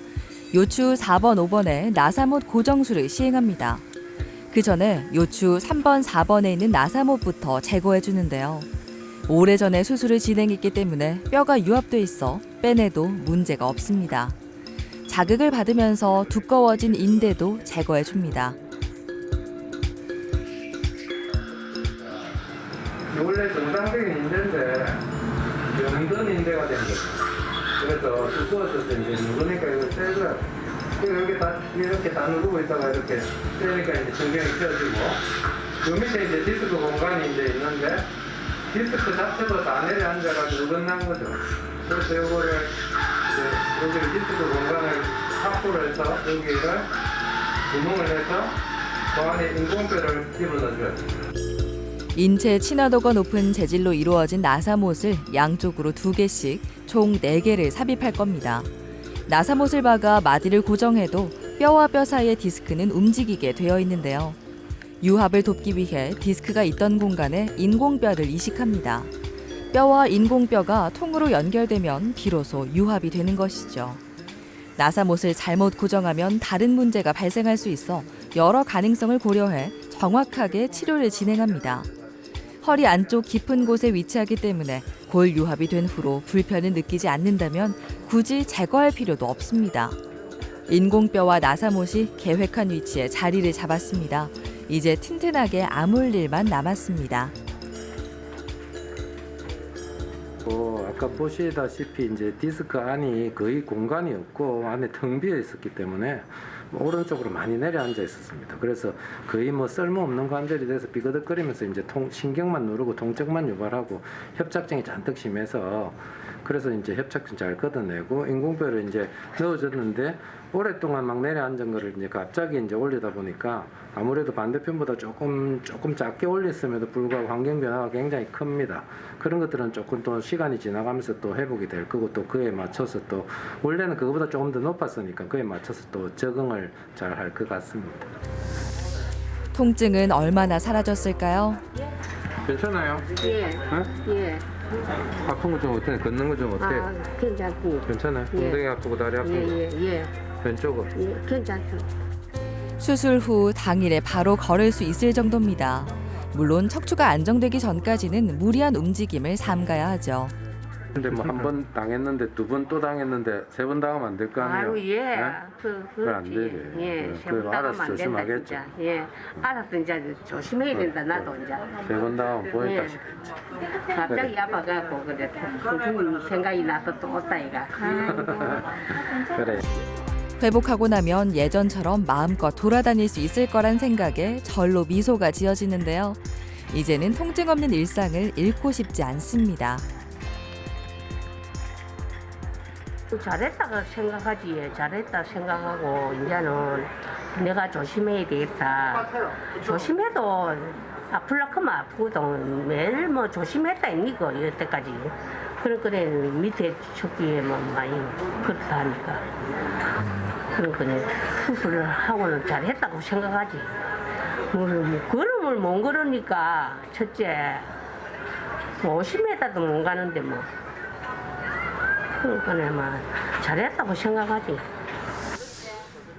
요추 4번, 5번에 나사못 고정술을 시행합니다. 그 전에 요추 3번, 4번에 있는 나사못부터 제거해 주는데요. 오래전에 수술을 진행했기 때문에 뼈가 유합돼 있어 빼내도 문제가 없습니다. 자극을 받으면서 두꺼워진 인대도 제거해 줍니다. 원래 정상적인 인대인데 병든 인대가 된 거죠. 그래서 두꺼워져서 이제 누르니까 이거 떼고요. 그리고 여기 다 이렇게 다 누르고 있다가 이렇게 떼니까 이제 신경이 펴지고 요 밑에 이제 디스크 공간이 이제 있는데 디스크 자체도 다 내려앉아가지고 어긋난 거죠. 그래서 이거를 이제 여기 디스크 공간을 확보를 해서 여기를 구멍을 해서 그 안에 인공뼈를 집어넣어줘요. 인체 친화도가 높은 재질로 이루어진 나사못을 양쪽으로 2개씩 총 4개를 삽입할 겁니다. 나사못을 박아 마디를 고정해도 뼈와 뼈 사이의 디스크는 움직이게 되어 있는데요. 유합을 돕기 위해 디스크가 있던 공간에 인공뼈를 이식합니다. 뼈와 인공뼈가 통으로 연결되면 비로소 유합이 되는 것이죠. 나사못을 잘못 고정하면 다른 문제가 발생할 수 있어 여러 가능성을 고려해 정확하게 치료를 진행합니다. 허리 안쪽 깊은 곳에 위치하기 때문에 골 유합이 된 후로 불편을 느끼지 않는다면 굳이 제거할 필요도 없습니다. 인공뼈와 나사못이 계획한 위치에 자리를 잡았습니다. 이제 튼튼하게 아물 일만 남았습니다. 아까 보시다시피 이제 디스크 안이 거의 공간이 없고 안에 텅 비어 있었기 때문에 오른쪽으로 많이 내려앉아 있었습니다. 그래서 거의 뭐 쓸모없는 관절이 돼서 삐그덕거리면서 이제 신경만 누르고 통증만 유발하고 협착증이 잔뜩 심해서 그래서 이제 협착증 잘 걷어내고 인공뼈를 이제 넣어줬는데 오랫동안 막 내려앉은 거를 이제 갑자기 이제 올리다 보니까 아무래도 반대편보다 조금 작게 올렸음에도 불구하고 환경 변화가 굉장히 큽니다. 그런 것들은 조금 또 시간이 지나가면서 또 회복이 될 거고 또 그에 맞춰서 또 원래는 그거보다 조금 더 높았으니까 그에 맞춰서 또 적응을 잘 할 것 같습니다. 통증은 얼마나 사라졌을까요? 괜찮아요? 예. 응? 아픈 거 좀 어때요? 걷는 거 좀 어때요? 아, 괜찮습니다. 괜찮아요? 예. 엉덩이 아프고 다리 아프고 예. 왼쪽은? 예, 괜찮습니다. 수술 후 당일에 바로 걸을 수 있을 정도입니다. 물론 척추가 안정되기 전까지는 무리한 움직임을 삼가야 하죠. 근데 뭐 한 번 당했는데 2번 또 당했는데 3번 당하면 안 될 거 아니에요? 아유, 예. 네? 그렇지. 그건 안 되지. 예, 네, 세번 그거 알아서 당하면 안 된다, 조심하겠죠. 진짜. 예. 알았어, 이제 조심해야 된다, 나도 이제. 3번 당하면 보니까 예. 갑자기 아파갖고 그래. 그 생각이 나서 또 왔다, 이가. 그래. 회복하고 나면 예전처럼 마음껏 돌아다닐 수 있을 거란 생각에 절로 미소가 지어지는데요. 이제는 통증 없는 일상을 잃고 싶지 않습니다. 잘했다고 생각하지. 잘했다 생각하고 이제는 내가 조심해야 되겠다. 조심해도 아플라 크면 아프거든. 매일 뭐 조심했다 입니까 여태까지. 그래 밑에 척기에 뭐 많이 그렇다 하니까. 그러니까 수술을 하고는 잘했다고 생각하지. 뭐 걸음을 못 걸으니까 첫째 50m도 못 가는데 뭐. 그러니까 막 잘했다고 생각하지.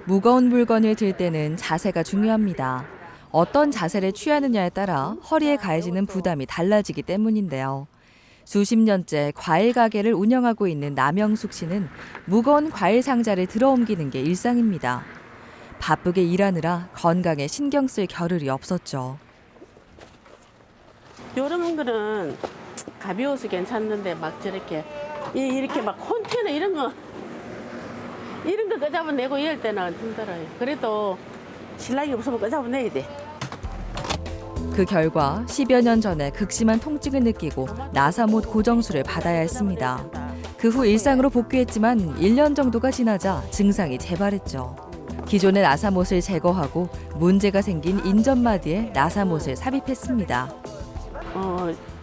무거운 물건을 들 때는 자세가 중요합니다. 어떤 자세를 취하느냐에 따라 허리에 가해지는 부담이 달라지기 때문인데요. 수십 년째 과일 가게를 운영하고 있는 남영숙 씨는 무거운 과일 상자를 들어옮기는 게 일상입니다. 바쁘게 일하느라 건강에 신경 쓸 겨를이 없었죠. 요런 거는 가벼워서 괜찮는데 막 저렇게 이렇게 막 컨테이너 이런 거 끄잡아내고 이럴 때는 힘들어요. 그래도 신랑이 없으면 끄잡아내야 돼. 그 결과 10여 년 전에 극심한 통증을 느끼고 나사못 고정술을 받아야 했습니다. 그 후 일상으로 복귀했지만 1년 정도가 지나자 증상이 재발했죠. 기존의 나사못을 제거하고 문제가 생긴 인전마디에 나사못을 삽입했습니다.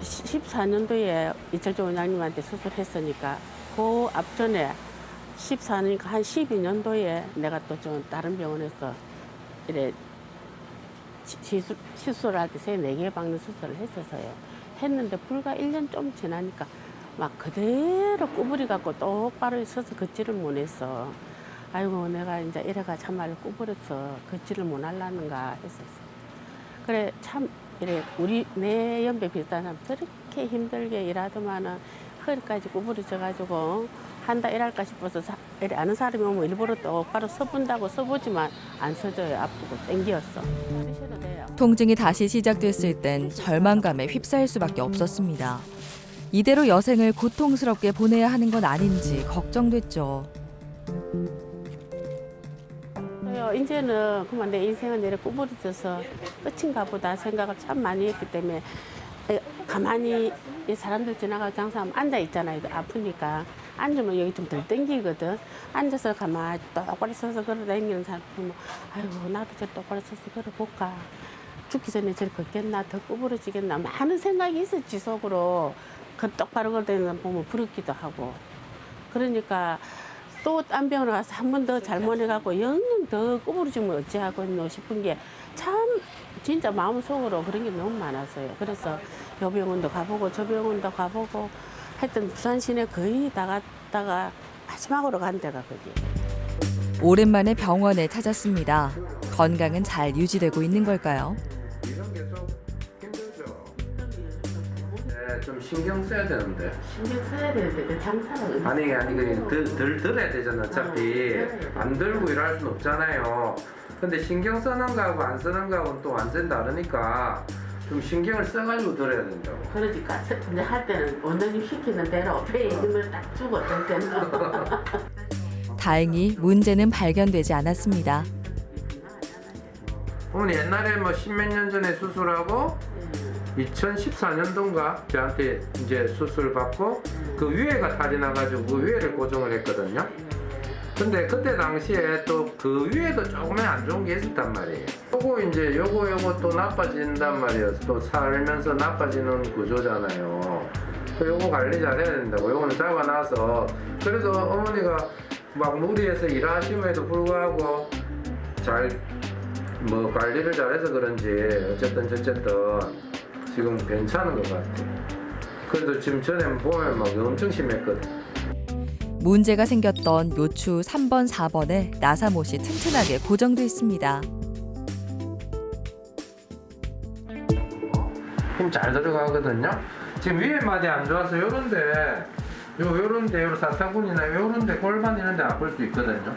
14년도에 이철종 원장님한테 수술했으니까 그 앞전에 14년이니까 한 12년도에 내가 또 좀 다른 병원에서 이래 시술할 때 3-4개 박는 수술을 했었어요. 했는데 불과 1년 좀 지나니까 막 그대로 구부리 갖고 똑바로 서서 걷지를 못했어. 아이고 내가 이제 이래가 참말로 구부려서 걷지를 못하려는가 했었어. 그래 참 이래 내 연배 비슷한 사람 저렇게 힘들게 일하더만은 허리까지 구부러져 가지고 한다 일할까 싶어서 아는 사람이 오면 일부러 똑바로 서본다고 서보지만 안 서져요. 아프고 땡기었어. 그러셔도 돼요. 통증이 다시 시작됐을 땐 절망감에 휩싸일 수밖에 없었습니다. 이대로 여생을 고통스럽게 보내야 하는 건 아닌지 걱정됐죠. 이제는 그만 내 인생은 내려 구부러져서 끝인가 보다 생각을 참 많이 했기 때문에 가만히 사람들 지나가고 장사하면 앉아 있잖아요. 아프니까 앉으면 여기 좀 덜 땡기거든. 앉아서 가만히 똑바로 서서 걸어 다니는 사람 보면 아이고 나도 저 똑바로 서서 걸어볼까. 죽기 전에 저리 걷겠나 더 구부러지겠나 많은 생각이 있었지 속으로. 그 똑바로 걸어 다니는 사람 보면 부럽기도 하고. 그러니까 또 딴 병원에 가서 한 번 더 잘못해갖고 영영 더 구부러지면 어찌하겠노 싶은 게 참 진짜 마음속으로 그런 게 너무 많았어요. 그래서 요 병원도 가보고 저 병원도 가보고 하여튼 부산 시내 거의 다 갔다가 마지막으로 간 데가 거기. 오랜만에 병원에 찾았습니다. 건강은 잘 유지되고 있는 걸까요? 이런 게 좀 힘들죠. 네, 좀 신경 써야 되는데. 신경 써야 되는데 그 장사를 아니 덜 들어야 되잖아. 어차피 안 들고 일할 순 없잖아요. 근데 신경 쓰는 거하고 안 쓰는 거하고는 또 완전 다르니까 좀 신경을 써가지고 들어야 된다고. 그러니까 이제 할 때는 원장님 시키는 대로 배에 힘을 딱 주고 될 때는 다행히 문제는 발견되지 않았습니다. 어머니 옛날에 뭐 십몇 년 전에 수술하고 2014년도인가 저한테 이제 수술 받고 그 위에가 탈이 나가지고 그 위에를 고정을 했거든요. 근데 그때 당시에 또 그 위에도 조금은 안 좋은 게 있었단 말이에요. 요거 또 나빠진단 말이에요. 또 살면서 나빠지는 구조잖아요. 요거 관리 잘해야 된다고. 요거는 잡아놔서 그래도 어머니가 막 무리해서 일하심에도 불구하고 잘 뭐 관리를 잘해서 그런지 어쨌든 지금 괜찮은 것 같아요. 그래도 지금 전에 보면 막 엄청 심했거든. 문제가 생겼던 요추 3번, 4번에 나사못이 튼튼하게 고정돼 있습니다. 힘 잘 들어가거든요. 지금 위에 마디 안 좋아서 요런데 요런 사타구니나 요런데 골반 이런데 아플 수 있거든요.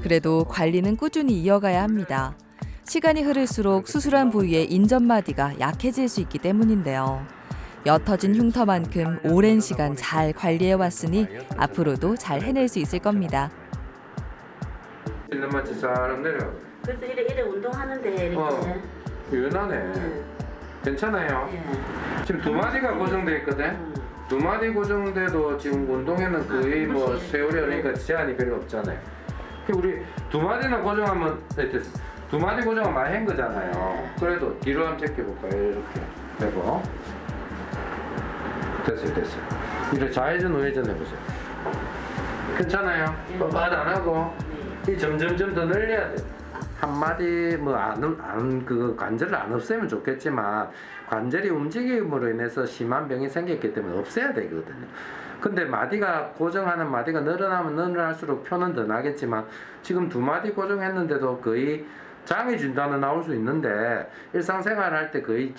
그래도 관리는 꾸준히 이어가야 합니다. 시간이 흐를수록 수술한 부위의 인전마디가 약해질 수 있기 때문인데요. 옅어진 흉터만큼 오랜 시간 잘 관리해왔으니 앞으로도 잘 해낼 수 있을 겁니다. 있는 맛이 잘 내려. 그래서 이래 운동하는데 이렇게 유연하네. 괜찮아요. 지금 두 마디가 고정돼 있거든. 두 마디 고정돼도 지금 운동에는 거의 뭐 세월이 오니까 제한이 별로 없잖아요. 우리 두 마디나 고정하면 두 마디 고정은 많이 한 거잖아요. 그래도 뒤로 한번 제껴볼까요? 이렇게 되고 됐어요. 이렇게 좌회전 우회전 해보세요. 괜찮아요? 뻔뻔 안 하고 이 점점점 더 늘려야 돼. 한 마디 그 관절을 안 없애면 좋겠지만 관절이 움직임으로 인해서 심한 병이 생겼기 때문에 없애야 되거든요. 근데 마디가 고정하는 마디가 늘어나면 늘어날수록 표는 더 나겠지만 지금 2마디 고정했는데도 거의 장애 진단은 나올 수 있는데 일상생활 할 때 거의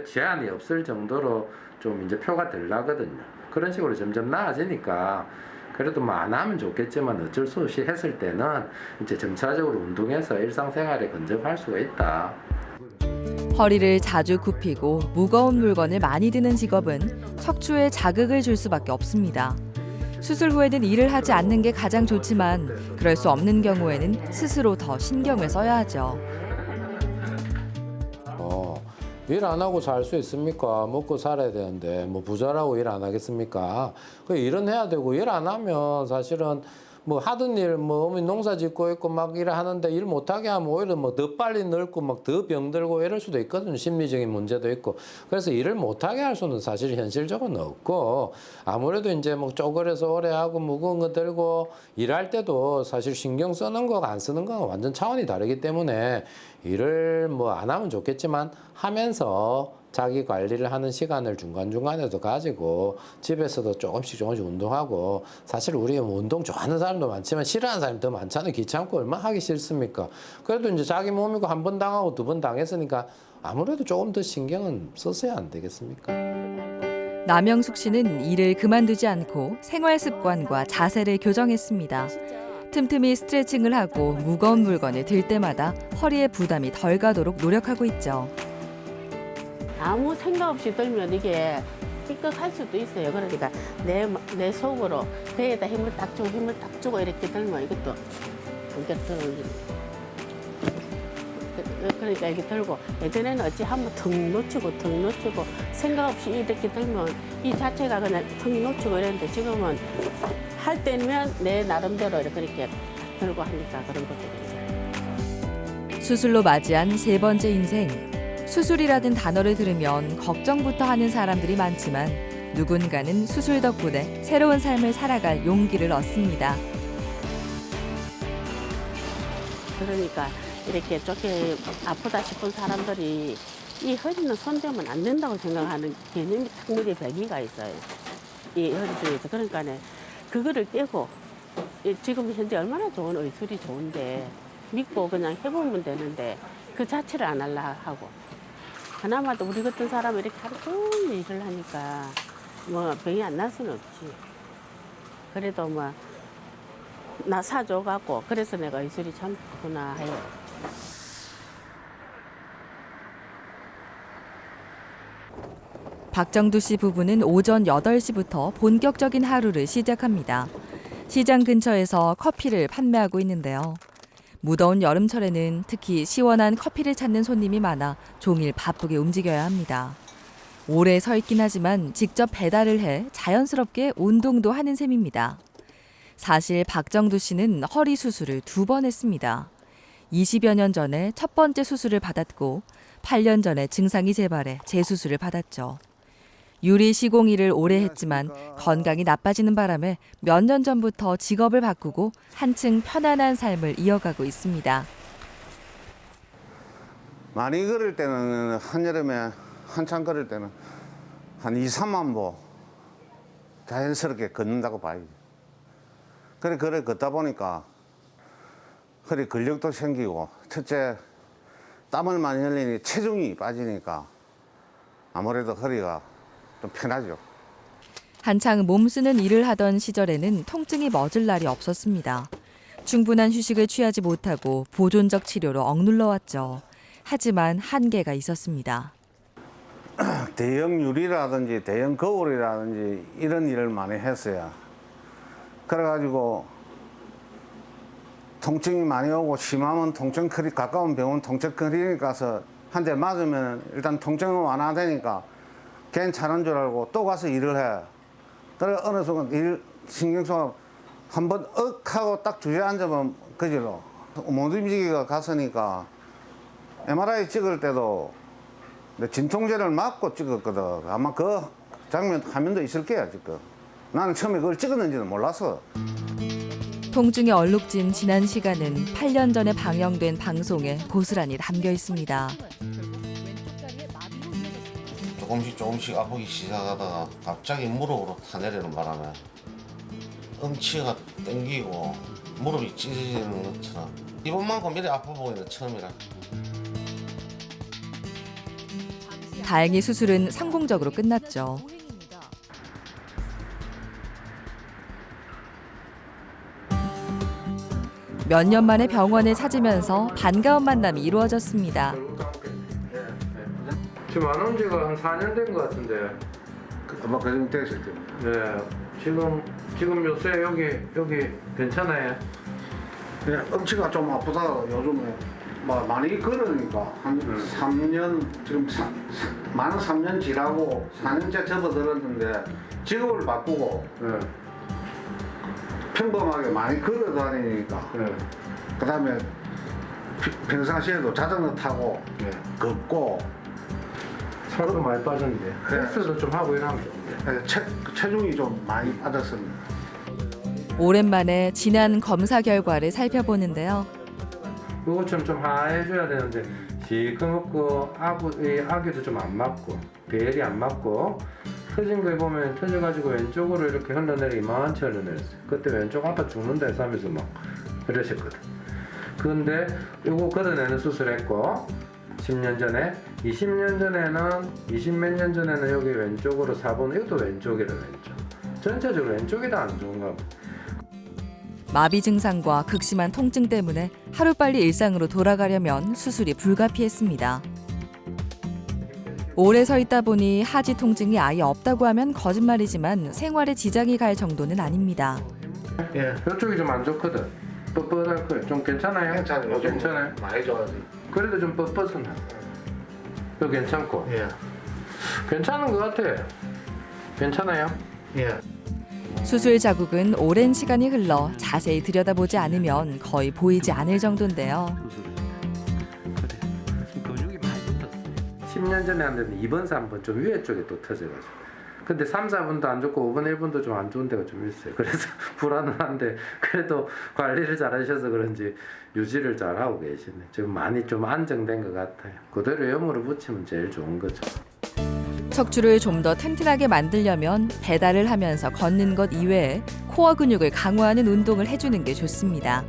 제한이 없을 정도로 좀 이제 표가 덜 나거든요. 그런 식으로 점점 나아지니까 그래도 뭐 안 하면 좋겠지만 어쩔 수 없이 했을 때는 이제 점차적으로 운동해서 일상생활에 근접할 수가 있다. 허리를 자주 굽히고 무거운 물건을 많이 드는 직업은 척추에 자극을 줄 수밖에 없습니다. 수술 후에는 일을 하지 않는 게 가장 좋지만 그럴 수 없는 경우에는 스스로 더 신경을 써야 하죠. 일 안 하고 살 수 있습니까? 먹고 살아야 되는데 뭐 부자라고 일 안 하겠습니까? 그 일은 해야 되고 일 안 하면 사실은 뭐 하던 일 뭐 어머니 농사 짓고 있고 막 일을 하는데 일 못하게 하면 오히려 뭐 더 빨리 늙고 막 더 병들고 이럴 수도 있거든요. 심리적인 문제도 있고. 그래서 일을 못하게 할 수는 사실 현실적으로는 없고 아무래도 이제 뭐 쪼그려서 오래 하고 무거운 거 들고 일할 때도 사실 신경 쓰는 거가 안 쓰는 거가 완전 차원이 다르기 때문에 일을 뭐 안 하면 좋겠지만 하면서 자기 관리를 하는 시간을 중간중간에도 가지고 집에서도 조금씩 운동하고 사실 우리 운동 좋아하는 사람도 많지만 싫어하는 사람이 더 많잖아요. 귀찮고 얼마나 하기 싫습니까? 그래도 이제 자기 몸이고 1번 당하고 2번 당했으니까 아무래도 조금 더 신경은 썼어야 안 되겠습니까? 남영숙 씨는 일을 그만두지 않고 생활 습관과 자세를 교정했습니다. 틈틈이 스트레칭을 하고 무거운 물건을 들 때마다 허리에 부담이 덜 가도록 노력하고 있죠. 아무 생각 없이 들면 이게 삐끗할 수도 있어요. 그러니까 내 속으로 배에다 힘을 딱 주고 이렇게 들면 이것도 이렇게 그러니까 이렇게 들고 예전에는 어찌 한번 턱 놓치고 생각 없이 이렇게 들면 이 자체가 그냥 턱 놓치고 이랬는데 지금은 할 때면 내 나름대로 이렇게 들고 하니까 그런 것들이. 수술로 맞이한 3번째 인생. 수술이라는 단어를 들으면 걱정부터 하는 사람들이 많지만 누군가는 수술 덕분에 새로운 삶을 살아갈 용기를 얻습니다. 그러니까 이렇게 조금 아프다 싶은 사람들이 이 허리는 손대면 안 된다고 생각하는 개념이 탁물이 배기가 있어요. 이 허리 중에서. 그러니까 그거를 깨고 지금 현재 얼마나 좋은 의술이 좋은데 믿고 그냥 해보면 되는데 그 자체를 안 하려 하고 그나마도 우리 같은 사람이 이렇게 하루 종일 일을 하니까 뭐 병이 안 날 수는 없지. 그래도 뭐 나 사줘갖고 그래서 내가 의술이 참 좋구나 해요. 박정두 씨 부부는 오전 8시부터 본격적인 하루를 시작합니다. 시장 근처에서 커피를 판매하고 있는데요. 무더운 여름철에는 특히 시원한 커피를 찾는 손님이 많아 종일 바쁘게 움직여야 합니다. 오래 서 있긴 하지만 직접 배달을 해 자연스럽게 운동도 하는 셈입니다. 사실 박정두 씨는 허리 수술을 2번 했습니다. 20여 년 전에 첫 번째 수술을 받았고 8년 전에 증상이 재발해 재수술을 받았죠. 유리 시공 일을 오래 했지만 건강이 나빠지는 바람에 몇 년 전부터 직업을 바꾸고 한층 편안한 삶을 이어가고 있습니다. 많이 걸을 때는 한여름에 한참 걸을 때는 한 2, 3만 보 자연스럽게 걷는다고 봐요. 그래 걷다 보니까 허리 근력도 생기고 첫째 땀을 많이 흘리니 체중이 빠지니까 아무래도 허리가 좀 편하죠. 한창 몸 쓰는 일을 하던 시절에는 통증이 멎을 날이 없었습니다. 충분한 휴식을 취하지 못하고 보존적 치료로 억눌러 왔죠. 하지만 한계가 있었습니다. 대형 유리라든지 대형 거울이라든지 이런 일을 많이 했어요. 그래가지고 통증이 많이 오고 심하면 가까운 병원 통증 클리닉 가서 한 대 맞으면 일단 통증은 완화되니까 괜찮은 줄 알고 또 가서 일을 해. 그래 어느 순간 일 신경 쓰고 한번 하고 딱 주저앉으면 그질로 못 움직이가 갔으니까 MRI 찍을 때도 진통제를 맞고 찍었거든. 아마 그 장면 화면도 있을 거야 지금. 나는 처음에 그걸 찍었는지는 몰랐어. 통증에 얼룩진 지난 시간은 8년 전에 방영된 방송에 고스란히 담겨 있습니다. 조금씩 아프기 시작하다가 갑자기 무릎으로 타내리는 바람에 엉치가 땡기고 무릎이 찢어지는 것처럼 이번만큼 이리 아파 보이는 처음이라. 다행히 수술은 성공적으로 끝났죠. 몇 년 만에 병원을 찾으면서 반가운 만남이 이루어졌습니다. 지금 안 온 지가 한 4년 된 것 같은데. 아마 그 정도 됐을 때. 네. 지금 요새 여기 괜찮아요? 그냥 엄치가 좀 아프다 요즘에 뭐 많이 걸으니까 한 3년 지금 많은 3년 지나고 4년째 접어들었는데 직업을 바꾸고 네. 평범하게 많이 걸어 다니니까 네. 그다음에 평상시에도 자전거 타고 네. 걷고 살도 많이 빠졌는데. 헬스도 좀 하고 이러면 좋은데. 체중이 좀 많이 빠졌습니다. 오랜만에 지난 검사 결과를 살펴보는데요. 그것처럼 좀 하해줘야 되는데 시커멓고 아기도 좀 안 맞고 배열이 안 맞고 터진 거에 보면 터져가지고 왼쪽으로 이렇게 흘러내리 이만치 흘러내렸어요. 그때 왼쪽 아파 죽는다 해서 하면서 막 이러셨거든. 그런데 요거 걷어내는 수술했고 10년 전에 20년 전에는 20몇 년 전에는 여기 왼쪽으로 4번 이것도 왼쪽이라 왼쪽 전체적으로 왼쪽이 다 안 좋은가 봐. 마비 증상과 극심한 통증 때문에 하루빨리 일상으로 돌아가려면 수술이 불가피했습니다. 오래 서 있다 보니 하지 통증이 아예 없다고 하면 거짓말이지만 생활에 지장이 갈 정도는 아닙니다. 예, 이쪽이 좀 안 좋거든. 뻣뻣할 거예요. 좀 괜찮아요? 괜찮아요. 괜찮아요? 많이 좋아지. 그래도 좀 뻣뻣은 나. 이거 괜찮고. 예. 괜찮은 것 같아. 괜찮아요? 예. 수술 자국은 오랜 시간이 흘러 자세히 들여다보지 않으면 거의 보이지 않을 정도인데요. 근육이 많이 붙었어요. 10년 전에 했는데 2번, 3번 좀 위에 쪽에 또 터져가지고. 근데 3, 4분도 안 좋고 5번, 1번도 좀 안 좋은 데가 좀 있어요. 그래서 불안한데 그래도 관리를 잘 하셔서 그런지 유지를 잘 하고 계시네. 지금 많이 좀 안정된 것 같아요. 그대로 염으로 붙이면 제일 좋은 거죠. 척추를 좀 더 튼튼하게 만들려면 배달을 하면서 걷는 것 이외에 코어 근육을 강화하는 운동을 해주는 게 좋습니다.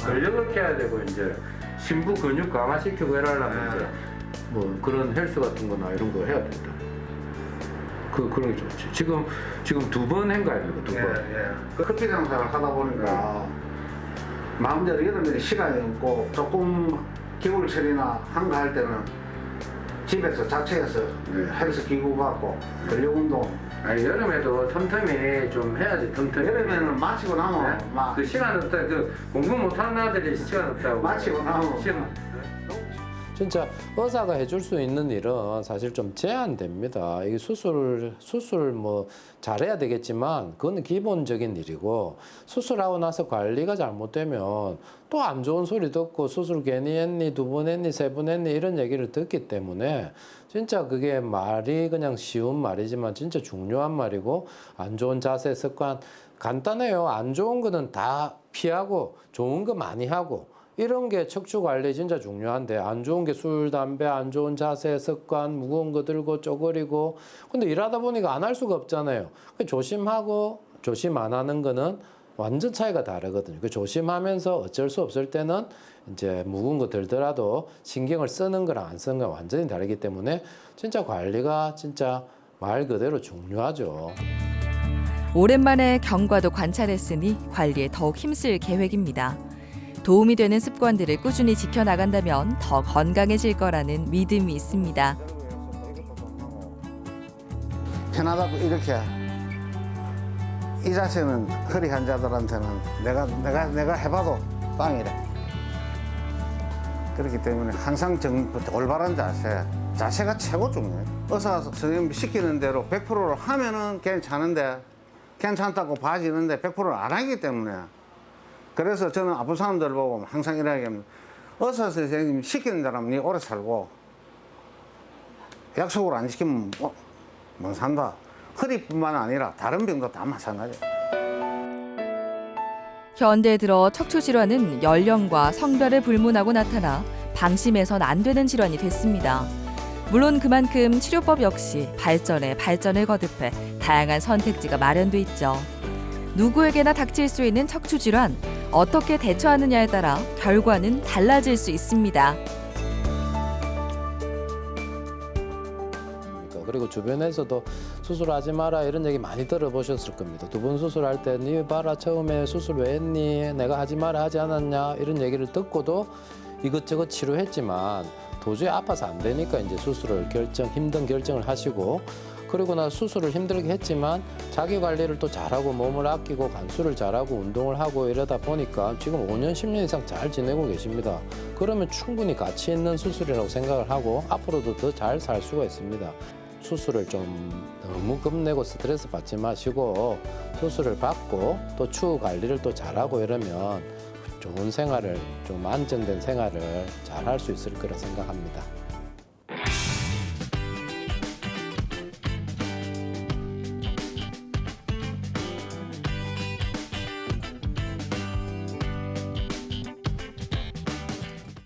근력을 깨야 되고 이제 심부 근육 강화시키고 이러려면 이제 뭐 그런 헬스 같은 거나 이런 거 해야 된다. 그런 게 좋지. 지금 2번 한 거 아닙니까? 2번. 예. 커피 장사를 하다 보니까 마음대로 여름에 시간이 없고 조금 겨울철이나 한가할 때는 집에서 자체에서 헬스 기구 갖고 근력 운동. 아니 여름에도 틈틈이 좀 해야지. 틈틈이. 여름에는 마치고 나면 네? 막 그 시간 없다. 그 공부 못하는 아들이 시간 없다고. 마치고 나면 진짜 의사가 해줄 수 있는 일은 사실 좀 제한됩니다. 이게 수술 뭐 잘해야 되겠지만 그건 기본적인 일이고 수술하고 나서 관리가 잘못되면 또 안 좋은 소리 듣고 수술 괜히 했니, 2번 했니, 3번 했니 이런 얘기를 듣기 때문에 진짜 그게 말이 그냥 쉬운 말이지만 진짜 중요한 말이고 안 좋은 자세 습관 간단해요. 안 좋은 거는 다 피하고 좋은 거 많이 하고 이런 게 척추 관리 진짜 중요한데 안 좋은 게 술, 담배, 안 좋은 자세, 습관, 무거운 거 들고 쪼그리고 근데 일하다 보니까 안 할 수가 없잖아요. 조심하고 조심 안 하는 거는 완전 차이가 다르거든요. 그 조심하면서 어쩔 수 없을 때는 이제 무거운 거 들더라도 신경을 쓰는 거랑 안 쓰는 거랑 완전히 다르기 때문에 진짜 관리가 진짜 말 그대로 중요하죠. 오랜만에 경과도 관찰했으니 관리에 더욱 힘쓸 계획입니다. 도움이 되는 습관들을 꾸준히 지켜나간다면 더 건강해질 거라는 믿음이 있습니다. 편하다고 이렇게 이 자세는 허리 환자들한테는 내가 해봐도 빵이래. 그렇기 때문에 항상 올바른 자세가 최고 중요해요. 의사 선생님 시키는 대로 100%를 하면은 괜찮은데 괜찮다고 봐지는데 100%를 안 하기 때문에 그래서 저는 아픈 사람들 보고 항상 이렇게 합니다. 의사 선생님이 시키는 대로면 니 오래 살고 약속을 안 지키면 못 산다. 허리뿐만 아니라 다른 병도 다 마찬가지예요. 현대에 들어 척추 질환은 연령과 성별을 불문하고 나타나 방심해선 안 되는 질환이 됐습니다. 물론 그만큼 치료법 역시 발전에 발전을 거듭해 다양한 선택지가 마련돼 있죠. 누구에게나 닥칠 수 있는 척추 질환, 어떻게 대처하느냐에 따라 결과는 달라질 수 있습니다. 그리고 주변에서도 수술하지 마라 이런 얘기 많이 들어보셨을 겁니다. 두 번 수술할 때 니 봐라 처음에 수술 왜 했니? 내가 하지 마라 하지 않았냐? 이런 얘기를 듣고도 이것저것 치료했지만 도저히 아파서 안 되니까 이제 수술을 힘든 결정을 하시고, 그리고 나 수술을 힘들게 했지만 자기 관리를 또 잘하고 몸을 아끼고 간수를 잘하고 운동을 하고 이러다 보니까 지금 5년, 10년 이상 잘 지내고 계십니다. 그러면 충분히 가치 있는 수술이라고 생각을 하고 앞으로도 더 잘 살 수가 있습니다. 수술을 좀 너무 겁내고 스트레스 받지 마시고 수술을 받고 또 추후 관리를 또 잘하고 이러면 좋은 생활을, 좀 안정된 생활을 잘 할 수 있을 거라 생각합니다.